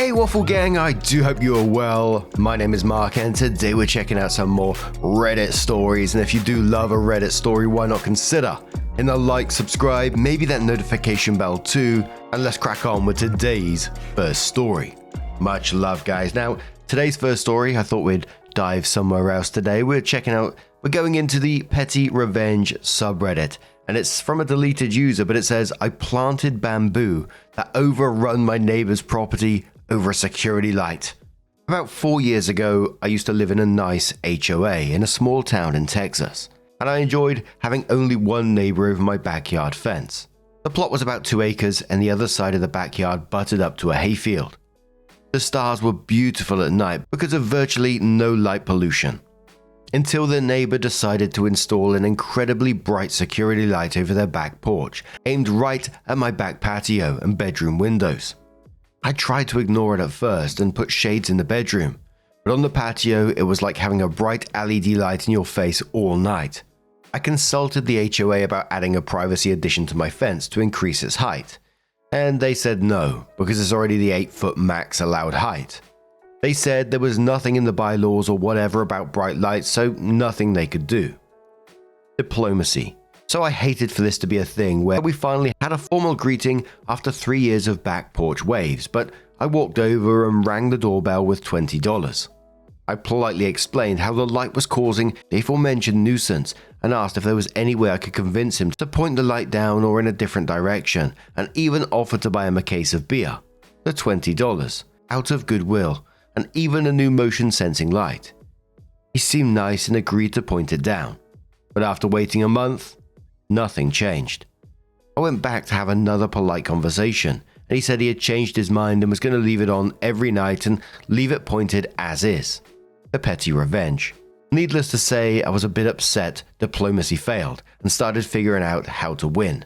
Hey Waffle Gang, I do hope you are well. My name is Mark and today we're checking out some more Reddit stories, and if you do love a Reddit story, why not consider hitting the like, subscribe, maybe that notification bell too, and let's crack on with today's first story. Much love guys. Now, today's first story, I thought we'd dive somewhere else today. We're going into the Petty Revenge subreddit. And it's from a deleted user, but it says, I planted bamboo that overrun my neighbor's property over a security light. About 4 years ago, I used to live in a nice HOA in a small town in Texas, and I enjoyed having only one neighbor over my backyard fence. The plot was about 2 acres, and the other side of the backyard butted up to a hayfield. The stars were beautiful at night because of virtually no light pollution. Until the neighbor decided to install an incredibly bright security light over their back porch, aimed right at my back patio and bedroom windows. I tried to ignore it at first and put shades in the bedroom, but on the patio it was like having a bright LED light in your face all night. I consulted the HOA about adding a privacy addition to my fence to increase its height, and they said no, because it's already the 8-foot max allowed height. They said there was nothing in the bylaws or whatever about bright lights, so nothing they could do. Diplomacy. So I hated for this to be a thing where we finally had a formal greeting after 3 years of back porch waves, but I walked over and rang the doorbell with $20. I politely explained how the light was causing the aforementioned nuisance and asked if there was any way I could convince him to point the light down or in a different direction, and even offered to buy him a case of beer. The $20, out of goodwill, and even a new motion sensing light. He seemed nice and agreed to point it down, but after waiting a month, nothing changed. I went back to have another polite conversation, and he said he had changed his mind and was going to leave it on every night and leave it pointed as is. A petty revenge. Needless to say, I was a bit upset diplomacy failed and started figuring out how to win.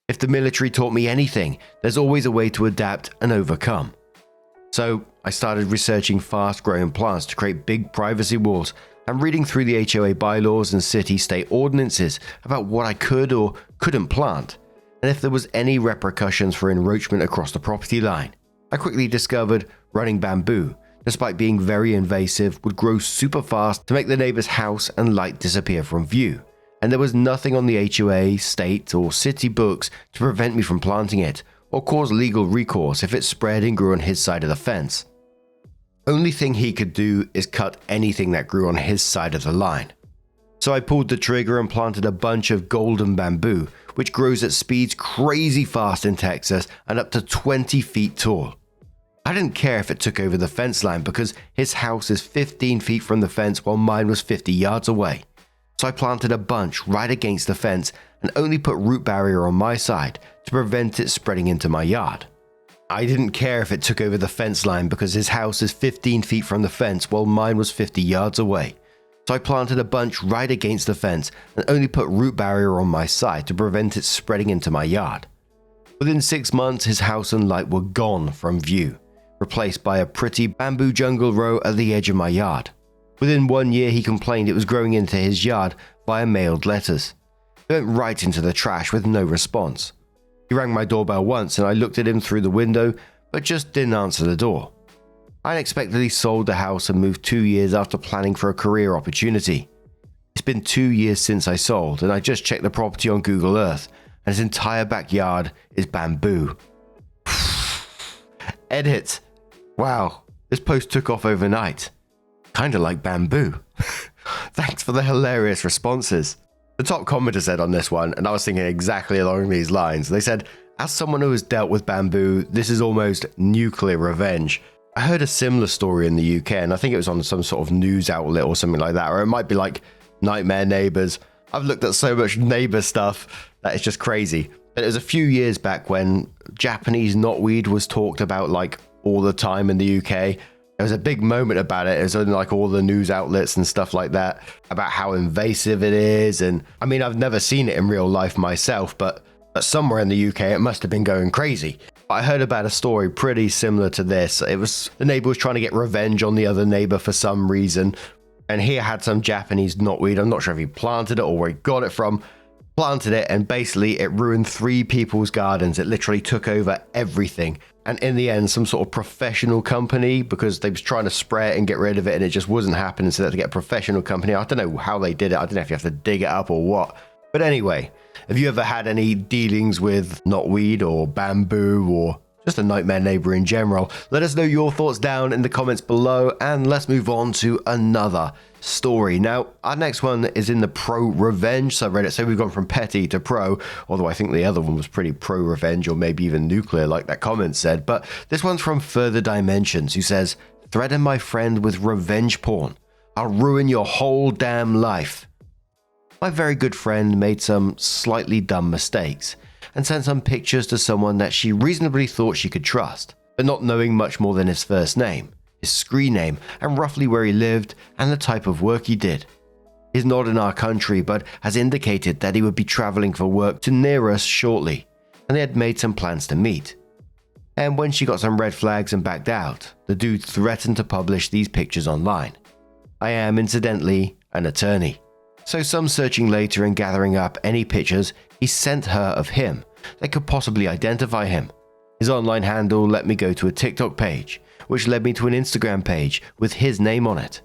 If the military taught me anything, there's always a way to adapt and overcome. So I started researching fast-growing plants to create big privacy walls and reading through the HOA bylaws and city-state ordinances about what I could or couldn't plant, and if there was any repercussions for encroachment across the property line. I quickly discovered running bamboo, despite being very invasive, would grow super fast to make the neighbor's house and light disappear from view, and there was nothing on the HOA, state, or city books to prevent me from planting it, or cause legal recourse if it spread and grew on his side of the fence. Only thing he could do is cut anything that grew on his side of the line. So I pulled the trigger and planted a bunch of golden bamboo, which grows at speeds crazy fast in Texas and up to 20 feet tall. I didn't care if it took over the fence line because his house is 15 feet from the fence while mine was 50 yards away. So I planted a bunch right against the fence and only put root barrier on my side to prevent it spreading into my yard. I didn't care if it took over the fence line because his house is 15 feet from the fence while mine was 50 yards away. So I planted a bunch right against the fence and only put root barrier on my side to prevent it spreading into my yard. Within 6 months, his house and light were gone from view, replaced by a pretty bamboo jungle row at the edge of my yard. Within 1 year, he complained it was growing into his yard via mailed letters. It went right into the trash with no response. He rang my doorbell once and I looked at him through the window, but just didn't answer the door. I unexpectedly sold the house and moved 2 years after planning for a career opportunity. It's been 2 years since I sold, and I just checked the property on Google Earth, and his entire backyard is bamboo. Edit. Wow, this post took off overnight. Kinda like bamboo. Thanks for the hilarious responses. The top commenter said on this one, and I was thinking exactly along these lines. They said, as someone who has dealt with bamboo, this is almost nuclear revenge. I heard a similar story in the UK, and I think it was on some sort of news outlet or something like that, or it might be like Nightmare Neighbors. I've looked at so much neighbor stuff that it's just crazy. But it was a few years back when Japanese knotweed was talked about like all the time in the UK. There was a big moment about it. It was on like all the news outlets and stuff like that about how invasive it is. And I mean, I've never seen it in real life myself, but somewhere in the UK, it must have been going crazy. I heard about a story pretty similar to this. It was the neighbor was trying to get revenge on the other neighbor for some reason. And he had some Japanese knotweed. I'm not sure if he planted it or where he got it from, planted it, and basically it ruined 3 people's gardens. It literally took over everything. And in the end, some sort of professional company, because they was trying to spray it and get rid of it and it just wasn't happening, so they had to get a professional company. I don't know how they did it. I don't know if you have to dig it up or what. But anyway, have you ever had any dealings with knotweed or bamboo or just a nightmare neighbor in general? Let us know your thoughts down in the comments below, and let's move on to another story. Now, our next one is in the pro-revenge subreddit, so we've gone from petty to pro, although I think the other one was pretty pro-revenge or maybe even nuclear like that comment said. But this one's from Further Dimensions, who says, "Threaten my friend with revenge porn. I'll ruin your whole damn life. My very good friend made some slightly dumb mistakes and sent some pictures to someone that she reasonably thought she could trust, but not knowing much more than his first name, his screen name, and roughly where he lived and the type of work he did. He's not in our country, but has indicated that he would be traveling for work to near us shortly, and they had made some plans to meet. And when she got some red flags and backed out, the dude threatened to publish these pictures online. I am, incidentally, an attorney. So some searching later and gathering up any pictures he sent her of him that could possibly identify him. His online handle let me go to a TikTok page, which led me to an Instagram page with his name on it.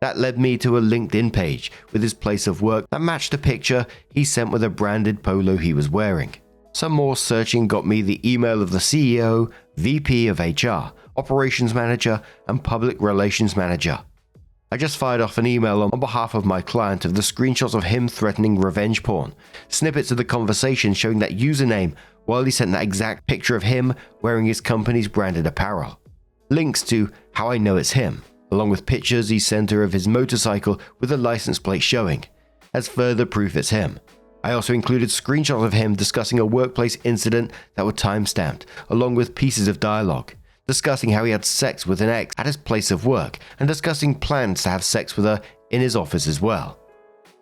That led me to a LinkedIn page with his place of work that matched a picture he sent with a branded polo he was wearing. Some more searching got me the email of the CEO, VP of HR, Operations Manager, and Public Relations Manager. I just fired off an email on behalf of my client of the screenshots of him threatening revenge porn, snippets of the conversation showing that username while he sent that exact picture of him wearing his company's branded apparel, links to how I know it's him, along with pictures he sent her of his motorcycle with a license plate showing, as further proof it's him. I also included screenshots of him discussing a workplace incident that were timestamped, along with pieces of dialogue, discussing how he had sex with an ex at his place of work and discussing plans to have sex with her in his office as well.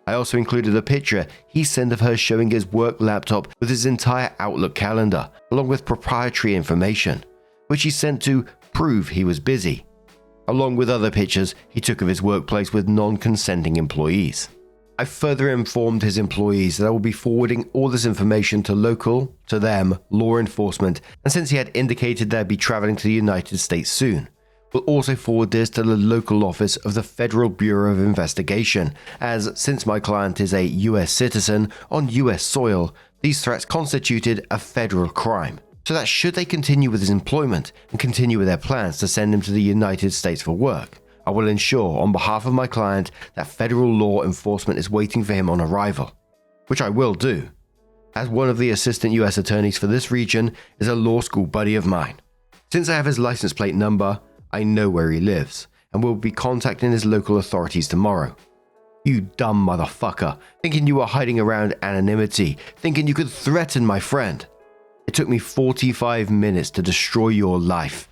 I also included a picture he sent of her showing his work laptop with his entire Outlook calendar, along with proprietary information, which he sent to prove he was busy, along with other pictures he took of his workplace with non-consenting employees. I further informed his employees that I will be forwarding all this information to law enforcement, and since he had indicated they'd be traveling to the United States soon, we'll also forward this to the local office of the Federal Bureau of Investigation, as since my client is a US citizen on US soil, these threats constituted a federal crime. So that should they continue with his employment and continue with their plans to send him to the United States for work, I will ensure on behalf of my client that federal law enforcement is waiting for him on arrival, which I will do, as one of the assistant US attorneys for this region is a law school buddy of mine. Since I have his license plate number, I know where he lives, and will be contacting his local authorities tomorrow. You dumb motherfucker, thinking you were hiding around anonymity, thinking you could threaten my friend. It took me 45 minutes to destroy your life.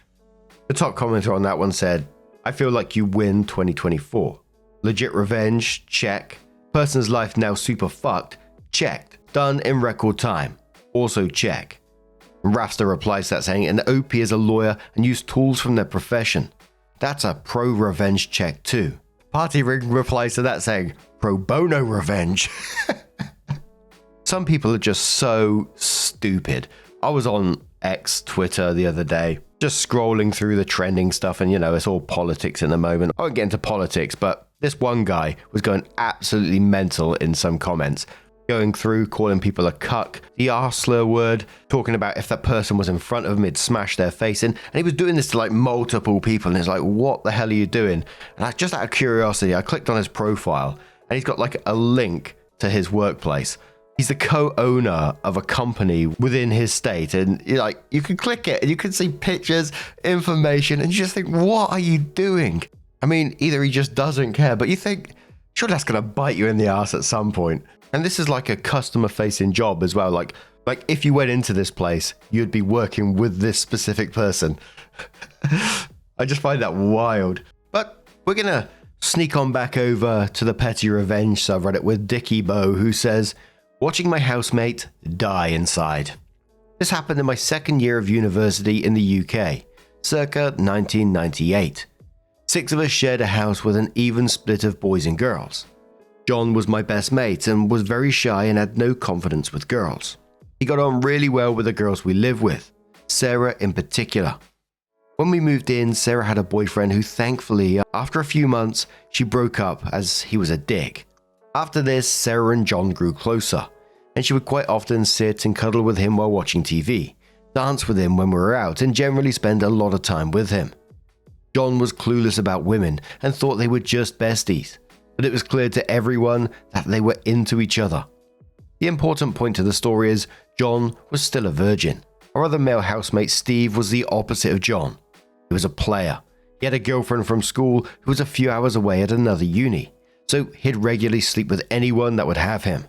The top commenter on that one said, I feel like you win 2024. Legit revenge, check. Person's life now super fucked, checked. Done in record time, also check. Rafster replies to that saying, an OP is a lawyer and use tools from their profession. That's a pro-revenge check too. Party Ring replies to that saying, pro bono revenge. Some people are just so stupid. I was on X, Twitter the other day, just scrolling through the trending stuff, and it's all politics in the moment. I won't get into politics, but this one guy was going absolutely mental in some comments, going through calling people a cuck, the R-slur word, talking about if that person was in front of him, he'd smash their face in, and he was doing this to like multiple people, and it's like, what the hell are you doing? And just out of curiosity, I clicked on his profile, and he's got like a link to his workplace. He's the co-owner of a company within his state, and you can click it and you can see pictures, information, and you just think, what are you doing? I mean, either he just doesn't care, but you think, sure, that's going to bite you in the ass at some point. And this is like a customer-facing job as well. Like if you went into this place, you'd be working with this specific person. I just find that wild. But we're going to sneak on back over to the Petty Revenge subreddit with Dickie Bo, who says, watching my housemate die inside. This happened in my second year of university in the UK, circa 1998. 6 of us shared a house with an even split of boys and girls. John was my best mate and was very shy and had no confidence with girls. He got on really well with the girls we lived with, Sarah in particular. When we moved in, Sarah had a boyfriend who thankfully, after a few months, she broke up as he was a dick. After this, Sarah and John grew closer, and she would quite often sit and cuddle with him while watching TV, dance with him when we were out, and generally spend a lot of time with him. John was clueless about women and thought they were just besties, but it was clear to everyone that they were into each other. The important point to the story is John was still a virgin. Our other male housemate Steve was the opposite of John. He was a player. He had a girlfriend from school who was a few hours away at another uni, so he'd regularly sleep with anyone that would have him.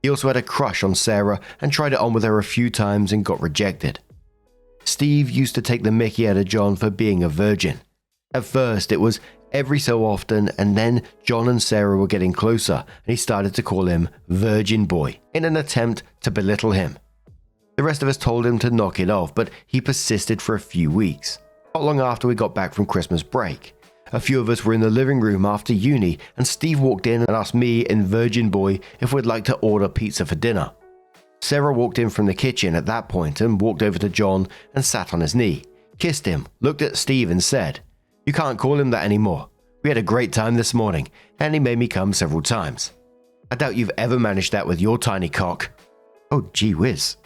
He also had a crush on Sarah and tried it on with her a few times and got rejected. Steve used to take the mickey out of John for being a virgin. At first it was every so often, and then John and Sarah were getting closer and he started to call him Virgin Boy in an attempt to belittle him. The rest of us told him to knock it off, but he persisted for a few weeks. Not long after we got back from Christmas break, a few of us were in the living room after uni and Steve walked in and asked me and Virgin Boy if we'd like to order pizza for dinner. Sarah walked in from the kitchen at that point and walked over to John and sat on his knee, kissed him, looked at Steve and said, "You can't call him that anymore. We had a great time this morning and he made me come several times. I doubt you've ever managed that with your tiny cock." Oh gee whiz.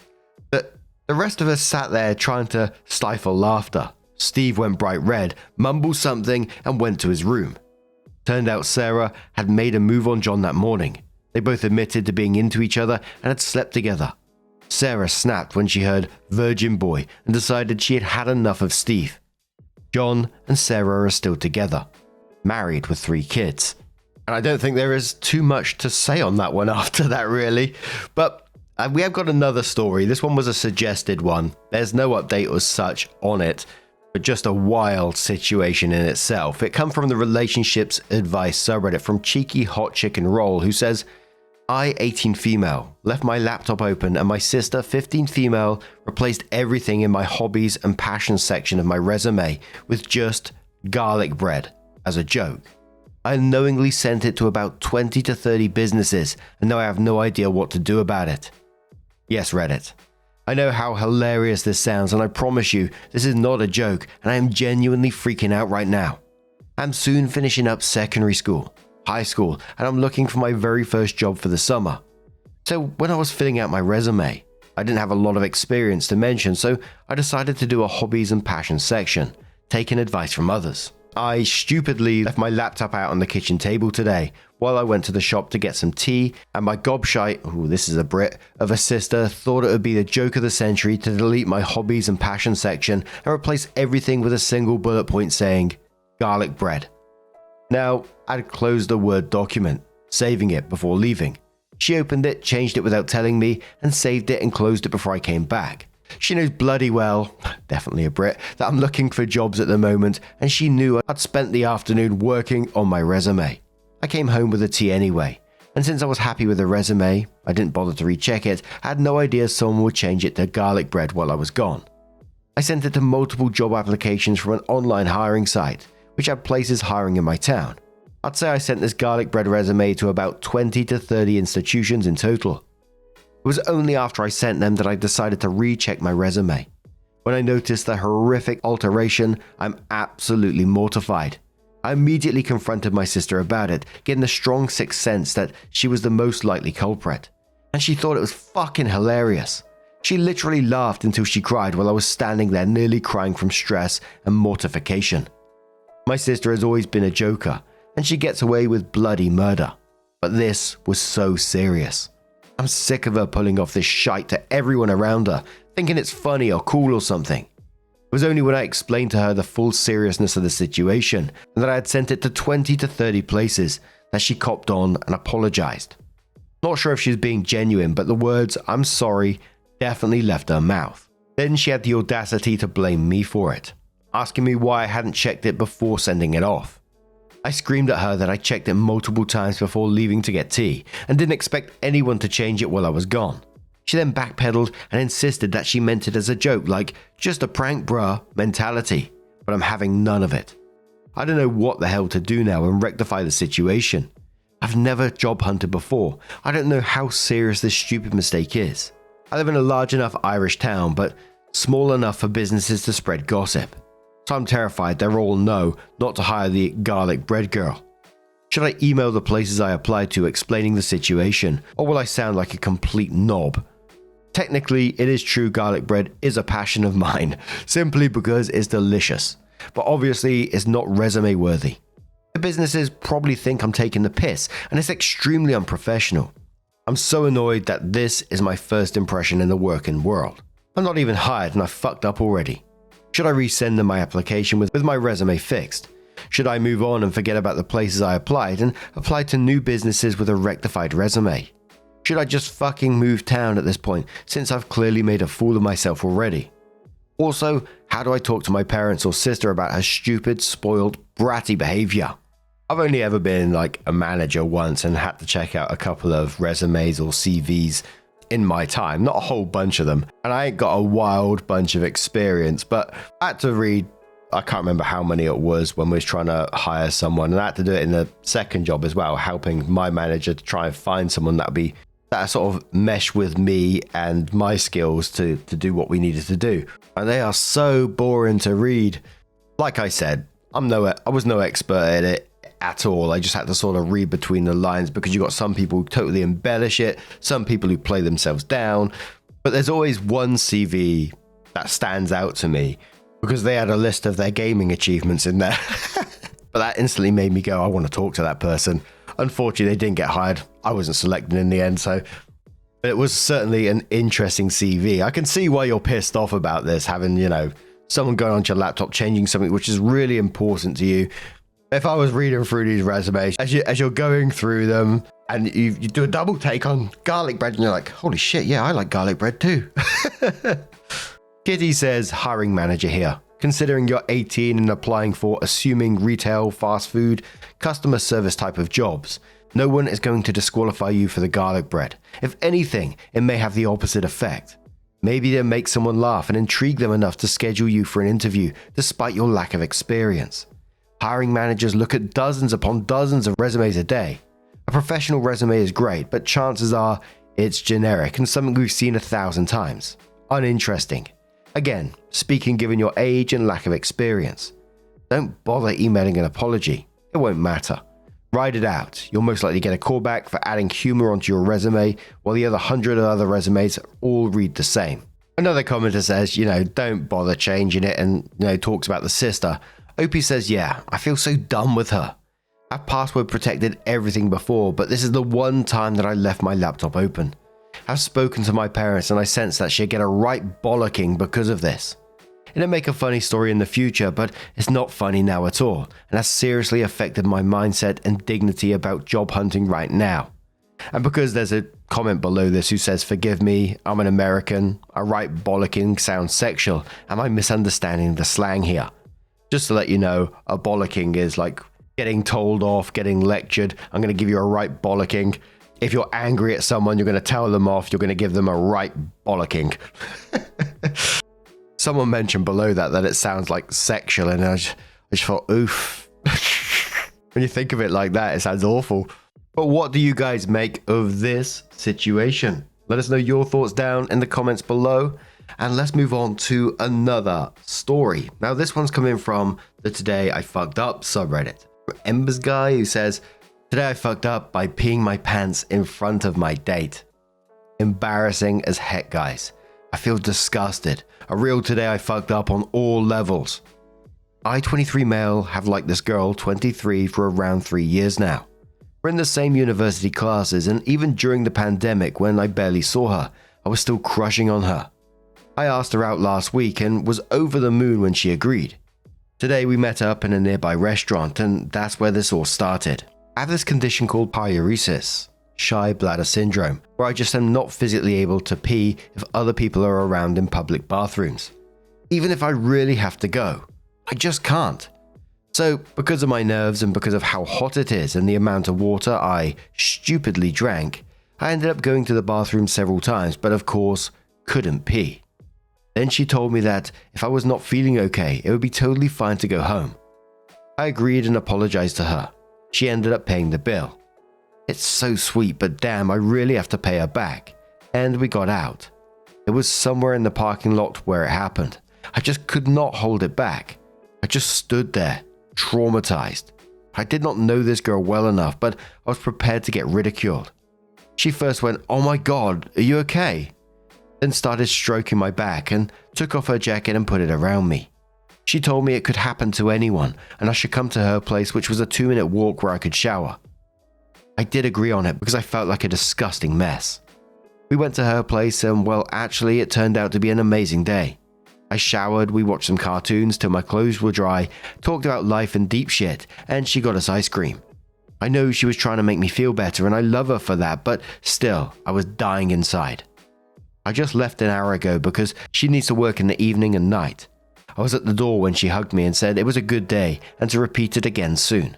The rest of us sat there trying to stifle laughter. Steve went bright red, mumbled something and went to his room. Turned out Sarah had made a move on John that morning. They both admitted to being into each other and had slept together. Sarah snapped when she heard Virgin Boy and decided she had had enough of Steve. John and Sarah are still together, married with 3 kids. And I don't think there is too much to say on that one after that really, but we have got another story. This one was a suggested one. There's no update as such on it, but just a wild situation in itself. It comes from the relationships advice subreddit from Cheeky Hot Chicken Roll, who says, "I, 18 female, left my laptop open and my sister, 15 female, replaced everything in my hobbies and passions section of my resume with just garlic bread as a joke. I unknowingly sent it to about 20 to 30 businesses and now I have no idea what to do about it." Yes, Reddit. I know how hilarious this sounds, and I promise you, this is not a joke, and I am genuinely freaking out right now. I'm soon finishing up secondary school, high school, and I'm looking for my very first job for the summer. So when I was filling out my resume, I didn't have a lot of experience to mention, so I decided to do a hobbies and passions section, taking advice from others. I stupidly left my laptop out on the kitchen table today while I went to the shop to get some tea, and my gobshite, this is a Brit, of a sister thought it would be the joke of the century to delete my hobbies and passions section and replace everything with a single bullet point saying, garlic bread. Now, I'd closed the Word document, saving it before leaving. She opened it, changed it without telling me, and saved it and closed it before I came back. She knows bloody well, definitely a Brit, that I'm looking for jobs at the moment, and she knew I'd spent the afternoon working on my resume. I came home with a tea anyway, and since I was happy with the resume, I didn't bother to recheck it. I had no idea someone would change it to garlic bread while I was gone. I sent it to multiple job applications from an online hiring site, which had places hiring in my town. I'd say I sent this garlic bread resume to about 20 to 30 institutions in total. It was only after I sent them that I decided to recheck my resume. When I noticed the horrific alteration, I'm absolutely mortified. I immediately confronted my sister about it, getting the strong sixth sense that she was the most likely culprit. And she thought it was fucking hilarious. She literally laughed until she cried while I was standing there nearly crying from stress and mortification. My sister has always been a joker, and she gets away with bloody murder. But this was so serious. I'm sick of her pulling off this shite to everyone around her, thinking it's funny or cool or something. It was only when I explained to her the full seriousness of the situation and that I had sent it to 20 to 30 places that she copped on and apologized. Not sure if she was being genuine, but the words "I'm sorry" definitely left her mouth. Then she had the audacity to blame me for it, asking me why I hadn't checked it before sending it off. I screamed at her that I checked it multiple times before leaving to get tea and didn't expect anyone to change it while I was gone. She then backpedaled and insisted that she meant it as a joke, like just a prank bruh mentality, but I'm having none of it. I don't know what the hell to do now and rectify the situation. I've never job hunted before. I don't know how serious this stupid mistake is. I live in a large enough Irish town, but small enough for businesses to spread gossip. So I'm terrified they'll all know not to hire the garlic bread girl. Should I email the places I applied to explaining the situation, or will I sound like a complete knob? Technically, it is true garlic bread is a passion of mine, simply because it's delicious. But obviously, it's not resume worthy. The businesses probably think I'm taking the piss, and it's extremely unprofessional. I'm so annoyed that this is my first impression in the working world. I'm not even hired and I fucked up already. Should I resend them my application with my resume fixed? Should I move on and forget about the places I applied and apply to new businesses with a rectified resume? Should I just fucking move town at this point, since I've clearly made a fool of myself already? Also, how do I talk to my parents or sister about her stupid, spoiled, bratty behavior? I've only ever been like a manager once and had to check out a couple of resumes or CVs in my time, not a whole bunch of them. And I ain't got a wild bunch of experience, but I had to read, I can't remember how many it was when we was trying to hire someone. And I had to do it in the second job as well, helping my manager to try and find someone that sort of mesh with me and my skills to do what we needed to do. And they are so boring to read. Like I said, I was no expert at it at all. I just had to sort of read between the lines because you got some people who totally embellish it, some people who play themselves down. But there's always one CV that stands out to me because they had a list of their gaming achievements in there. But that instantly made me go, I want to talk to that person. Unfortunately, they didn't get hired. I wasn't selected in the end, so. But it was certainly an interesting CV. I can see why you're pissed off about this, having, someone going onto your laptop, changing something which is really important to you. If I was reading through these resumes, as you're going through them, and you do a double take on garlic bread, and you're like, holy shit, yeah, I like garlic bread too. Kitty says, hiring manager here. Considering you're 18 and applying for assuming retail, fast food, customer service type of jobs, no one is going to disqualify you for the garlic bread. If anything, it may have the opposite effect. Maybe they'll make someone laugh and intrigue them enough to schedule you for an interview despite your lack of experience. Hiring managers look at dozens upon dozens of resumes a day. A professional resume is great, but chances are it's generic and something we've seen 1,000 times. Uninteresting. Again, speaking given your age and lack of experience. Don't bother emailing an apology. It won't matter. Write it out. You'll most likely get a callback for adding humor onto your resume, while the other 100 other resumes all read the same. Another commenter says, don't bother changing it and, talks about the sister. Opie says, yeah, I feel so dumb with her. I've password protected everything before, but this is the one time that I left my laptop open. I've spoken to my parents and I sense that she'll get a right bollocking because of this. It'll make a funny story in the future, but it's not funny now at all, and has seriously affected my mindset and dignity about job hunting right now. And because there's a comment below this who says, forgive me, I'm an American, a right bollocking sounds sexual, am I misunderstanding the slang here? Just to let you know, a bollocking is like getting told off, getting lectured. I'm going to give you a right bollocking. If you're angry at someone, you're going to tell them off. You're going to give them a right bollocking. Someone mentioned below that it sounds like sexual, and I just thought, oof. When you think of it like that, it sounds awful. But what do you guys make of this situation? Let us know your thoughts down in the comments below. And let's move on to another story. Now, this one's coming from the Today I Fucked Up subreddit. Ember's guy who says, today I fucked up by peeing my pants in front of my date. Embarrassing as heck, guys. I feel disgusted. A real today I fucked up on all levels. I, 23 male, have liked this girl, 23, for around 3 years now. We're in the same university classes, and even during the pandemic when I barely saw her, I was still crushing on her. I asked her out last week and was over the moon when she agreed. Today we met up in a nearby restaurant, and that's where this all started. I have this condition called pyuresis, shy bladder syndrome, where I just am not physically able to pee if other people are around in public bathrooms. Even if I really have to go, I just can't. So, because of my nerves and because of how hot it is and the amount of water I stupidly drank, I ended up going to the bathroom several times, but of course, couldn't pee. Then she told me that if I was not feeling okay, it would be totally fine to go home. I agreed and apologized to her. She ended up paying the bill. It's so sweet, but damn, I really have to pay her back. And we got out. It was somewhere in the parking lot where it happened. I just could not hold it back. I just stood there, traumatized. I did not know this girl well enough, but I was prepared to get ridiculed. She first went, "Oh my God, are you okay?" Then started stroking my back and took off her jacket and put it around me. She told me it could happen to anyone and I should come to her place, which was a 2-minute walk where I could shower. I did agree on it because I felt like a disgusting mess. We went to her place and, well, actually it turned out to be an amazing day. I showered, we watched some cartoons till my clothes were dry, talked about life and deep shit, and she got us ice cream. I know she was trying to make me feel better and I love her for that, but still, I was dying inside. I just left an hour ago because she needs to work in the evening and night. I was at the door when she hugged me and said it was a good day and to repeat it again soon.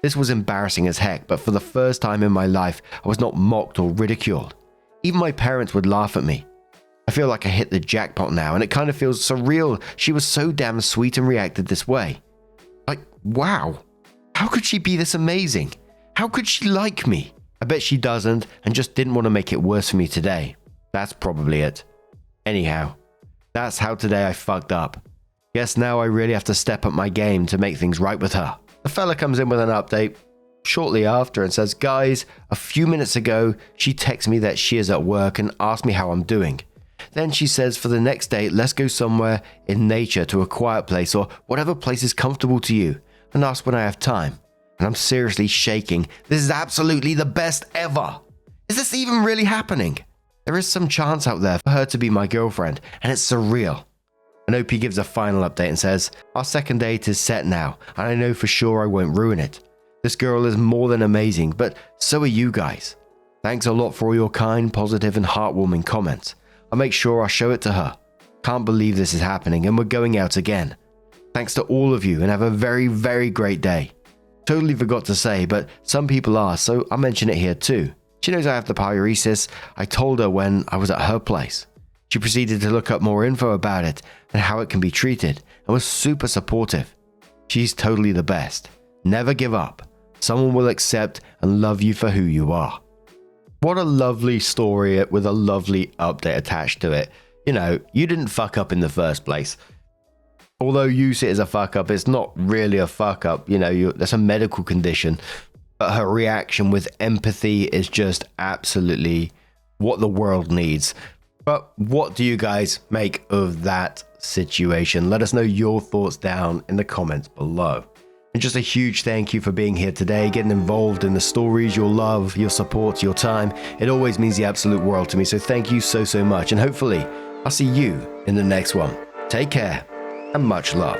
This was embarrassing as heck, but for the first time in my life, I was not mocked or ridiculed. Even my parents would laugh at me. I feel like I hit the jackpot now and it kind of feels surreal. She was so damn sweet and reacted this way. Like, wow. How could she be this amazing? How could she like me? I bet she doesn't and just didn't want to make it worse for me today. That's probably it. Anyhow, that's how today I fucked up. Guess now I really have to step up my game to make things right with her. The fella comes in with an update shortly after and says, "Guys, a few minutes ago, she texted me that she is at work and asked me how I'm doing. Then she says for the next date, let's go somewhere in nature to a quiet place or whatever place is comfortable to you and ask when I have time." And I'm seriously shaking. This is absolutely the best ever. Is this even really happening? There is some chance out there for her to be my girlfriend and it's surreal. And OP gives a final update and says, "Our second date is set now and I know for sure I won't ruin it. This girl is more than amazing, but so are you guys. Thanks a lot for all your kind, positive and heartwarming comments. I'll make sure I show it to her. Can't believe this is happening and we're going out again. Thanks to all of you and have a very, very great day." Totally forgot to say, but some people are, so I'll mention it here too. She knows I have the pyresis. I told her when I was at her place. She proceeded to look up more info about it and how it can be treated and was super supportive. She's totally the best. Never give up. Someone will accept and love you for who you are. What a lovely story with a lovely update attached to it. You know, you didn't fuck up in the first place. Although you see it as a fuck up, it's not really a fuck up. You know, that's a medical condition. But her reaction with empathy is just absolutely what the world needs. But what do you guys make of that situation? Let us know your thoughts down in the comments below. And just a huge thank you for being here today, getting involved in the stories, your love, your support, your time. It always means the absolute world to me. So thank you so, so much. And hopefully I'll see you in the next one. Take care and much love.